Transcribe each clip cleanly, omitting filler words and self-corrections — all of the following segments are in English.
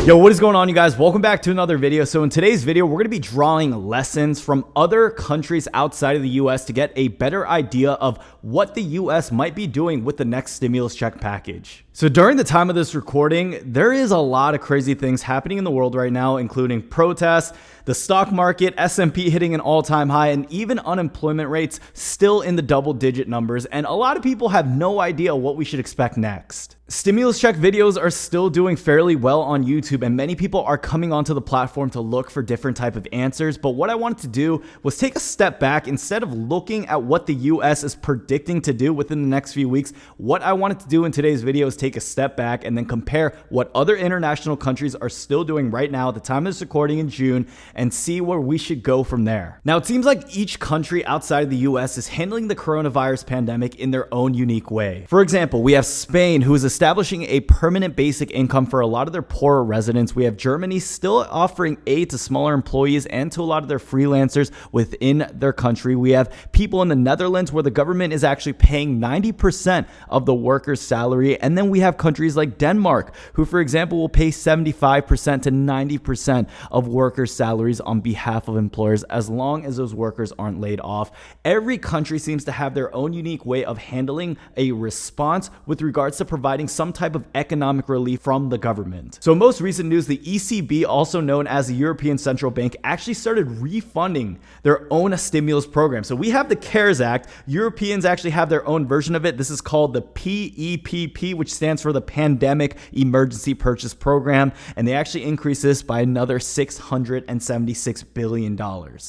Yo, what is going on, you guys? Welcome back to another video. So in today's video, we're going to be drawing lessons from other countries outside of the US to get a better idea of what the US might be doing with the next stimulus check package. So during the time of this recording, there is a lot of crazy things happening in the world right now, including protests, the stock market, S&P hitting an all-time high, and even unemployment rates still in the double-digit numbers. And a lot of people have no idea what we should expect next. Stimulus check videos are still doing fairly well on YouTube, and many people are coming onto the platform to look for different type of answers. But what I wanted to do was take a step back. Instead of looking at what the US is predicting to do within the next few weeks, what I wanted to do in today's video is take a step back and then compare what other international countries are still doing right now at the time of this recording in June and see where we should go from there. Now, it seems like each country outside of the US is handling the coronavirus pandemic in their own unique way. For example, we have Spain, who is establishing a permanent basic income for a lot of their poorer residents. We have Germany still offering aid to smaller employees and to a lot of their freelancers within their country. We have people in the Netherlands where the government is actually paying 90% of the workers' salary. And then we have countries like Denmark, who, for example, will pay 75% to 90% of workers' salaries on behalf of employers as long as those workers aren't laid off. Every country seems to have their own unique way of handling a response with regards to providing some type of economic relief from the government. So in most recent news, the ECB, also known as the European Central Bank, actually started refunding their own stimulus program. So we have the CARES Act. Europeans actually have their own version of it. This is called the PEPP, which stands for the Pandemic Emergency Purchase Program, and they actually increased this by another $676 billion.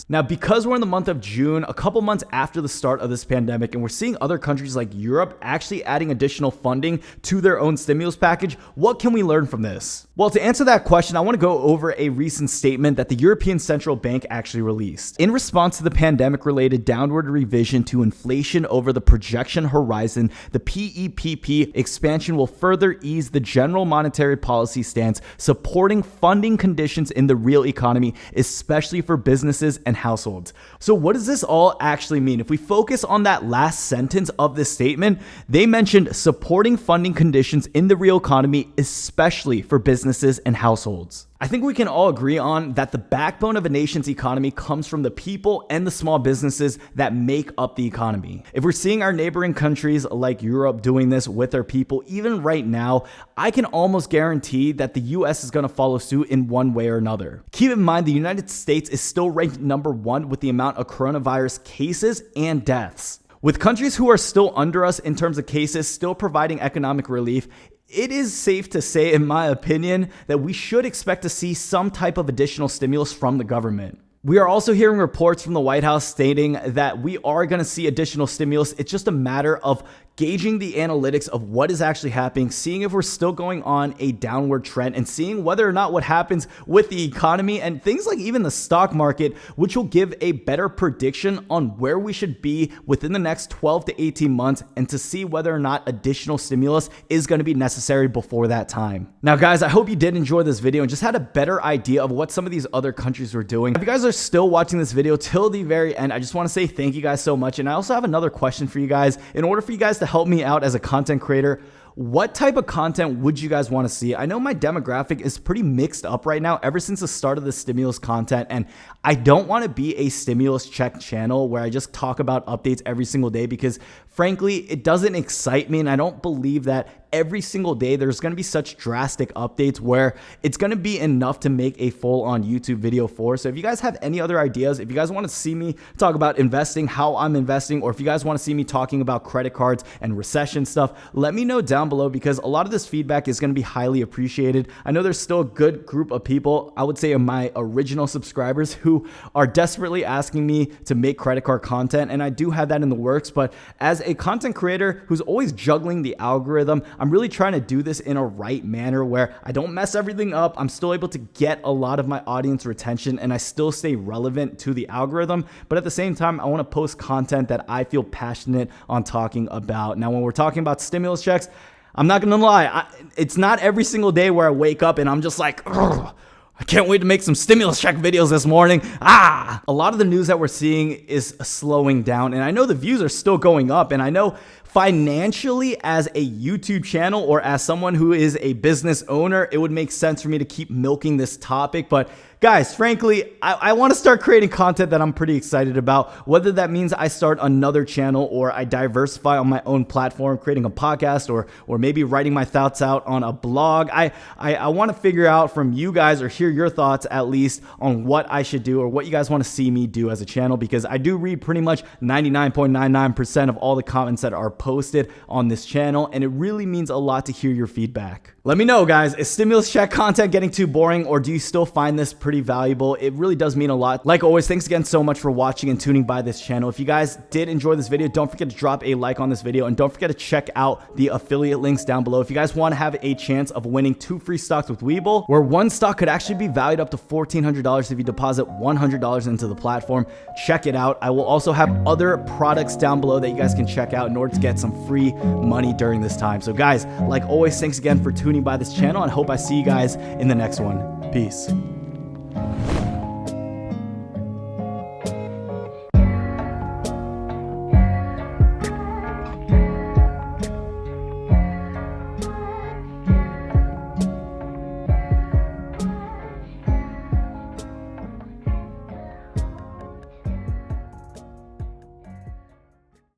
Now, because we're in the month of June, a couple months after the start of this pandemic, and we're seeing other countries like Europe actually adding additional funding to their own stimulus package, what can we learn from this? Well, to answer that question, I want to go over a recent statement that the European Central Bank actually released. In response to the pandemic-related downward revision to inflation over the projection horizon, the PEPP expansion will further ease the general monetary policy stance, supporting funding conditions in the real economy, especially for businesses and households. So what does this all actually mean? If we focus on that last sentence of this statement, they mentioned supporting funding conditions in the real economy, especially for businesses and households. I think we can all agree on that the backbone of a nation's economy comes from the people and the small businesses that make up the economy. If we're seeing our neighboring countries like Europe doing this with their people, even right now, I can almost guarantee that the US is going to follow suit in one way or another. Keep in mind, the United States is still ranked #1 with the amount of coronavirus cases and deaths. With countries who are still under us in terms of cases still providing economic relief, it is safe to say, in my opinion, that we should expect to see some type of additional stimulus from the government. We are also hearing reports from the White House stating that we are going to see additional stimulus. It's just a matter of gauging the analytics of what is actually happening, seeing if we're still going on a downward trend, and seeing whether or not what happens with the economy and things like even the stock market, which will give a better prediction on where we should be within the next 12 to 18 months, and to see whether or not additional stimulus is going to be necessary before that time. Now, guys, I hope you did enjoy this video and just had a better idea of what some of these other countries were doing. If you guys are still watching this video till the very end, I just want to say thank you guys so much. And I also have another question for you guys. In order for you guys to help me out as a content creator, what type of content would you guys want to see? I know my demographic is pretty mixed up right now ever since the start of the stimulus content, and I don't want to be a stimulus check channel where I just talk about updates every single day, because frankly, it doesn't excite me, and I don't believe that every single day there's going to be such drastic updates where it's going to be enough to make a full-on YouTube video for. So if you guys have any other ideas, if you guys want to see me talk about investing, how I'm investing, or if you guys want to see me talking about credit cards and recession stuff, let me know down below, because a lot of this feedback is going to be highly appreciated. I know there's still a good group of people, I would say my original subscribers, who are desperately asking me to make credit card content, and I do have that in the works. But as a content creator who's always juggling the algorithm, I'm really trying to do this in a right manner where I don't mess everything up. I'm still able to get a lot of my audience retention, and I still stay relevant to the algorithm. But at the same time, I want to post content that I feel passionate on talking about. Now, when we're talking about stimulus checks, I'm not going to lie. It's not every single day where I wake up and I'm just like, ugh, I can't wait to make some stimulus check videos this morning. A lot of the news that we're seeing is slowing down, and I know the views are still going up, and I know financially, as a YouTube channel or as someone who is a business owner, it would make sense for me to keep milking this topic. But guys, frankly, I want to start creating content that I'm pretty excited about, whether that means I start another channel or I diversify on my own platform, creating a podcast or maybe writing my thoughts out on a blog. I want to figure out from you guys, or hear your thoughts at least, on what I should do or what you guys want to see me do as a channel, because I do read pretty much 99.99% of all the comments that are posted on this channel, and it really means a lot to hear your feedback. Let me know, guys, is stimulus check content getting too boring, or do you still find this pretty valuable? It really does mean a lot. Like always, thanks again so much for watching and tuning by this channel. If you guys did enjoy this video, don't forget to drop a like on this video, and don't forget to check out the affiliate links down below if you guys want to have a chance of winning 2 free stocks with Webull, where one stock could actually be valued up to $1,400 if you deposit $100 into the platform. Check it out. I will also have other products down below that you guys can check out in order to get some free money during this time. So guys, like always, thanks again for tuning by this channel, and hope I see you guys in the next one. Peace.